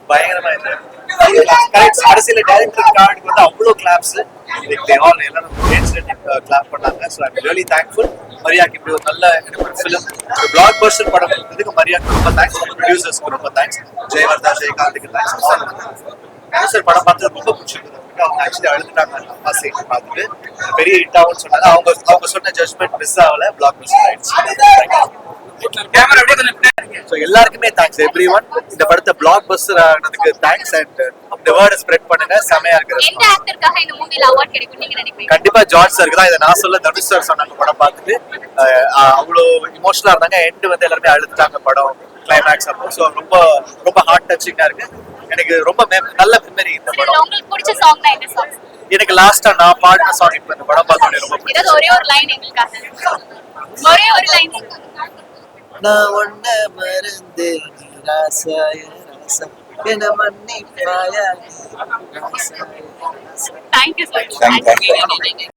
பயங்கரமா கடைசியில டைரக்டர் கார்டுக்கு வந்து அவ்வளோ கிளாப்ஸ் எல்லாரும் கிளாப் பண்ணாங்க. ஸோ ஐம் ரியலி தேங்க்ஃபுல் மரியாக்கு இப்படி ஒரு நல்ல ஃபிலிம் ஒரு பிளாக் பஸ்டர் படம் கொடுத்ததுக்கு மரியாக்கு ரொம்ப தேங்க்ஸ். ப்ரொடியூசர்ஸ்க்கு ரொம்ப தேங்க்ஸ். ஜெயவர்தா ஜெயகாந்துக்கு தேங்க்ஸ். சார் படம் பார்த்து ரொம்ப பிடிச்சிருந்தது. அவங்க ஆக்சுவலி அழுதுட்டாங்க அம்மா சீன் பார்த்துட்டு பெரிய ஹிட் ஆகும்னு சொன்னாங்க. அவங்க சொன்ன ஜட்மெண்ட் மிஸ் ஆகல, பிளாக் பஸ்டர் ஆயிடுச்சு. எல்லாருக்குமே தேங்க்ஸ் எவ்ரி ஒன். இந்த படத்தை பிளாக் பஸ்டர் ஆனதுக்கு தேங்க்ஸ். அண்ட் இந்த வேர்டை ஸ்ப்ரெட் பண்ணுங்க. செமையா இருக்கு. கண்டிப்பா ஜார்ஜ் சாருக்கு தான். இதை நான் சொல்ல, தனுஷ் சார் சொன்னாங்க படம் பார்த்துட்டு அவ்வளோ இமோஷனலா இருந்தாங்க. எண்டு வந்து எல்லாருமே அழுதுட்டாங்க படம் கிளைமேக்ஸ் அப்போ. ஸோ ரொம்ப ரொம்ப ஹார்ட் டச்சிங்கா இருக்கு. எனக்கு ரொம்ப நல்ல மெமரி இந்த படம். உங்களுக்கு பிடிச்ச சாங் என்ன சாங்? எனக்கு லாஸ்டா நான் பாடின சாங் இப்ப இந்த படம் பார்த்தோன்னே ரொம்ப பிடிச்சது. ஒரே ஒரு லைன் எங்களுக்காக, ஒரே ஒரு லைன். நான் ஒன்ன மறந்து ராசாய ராசா என்ன மன்னிப்பாயா. Thank you sir.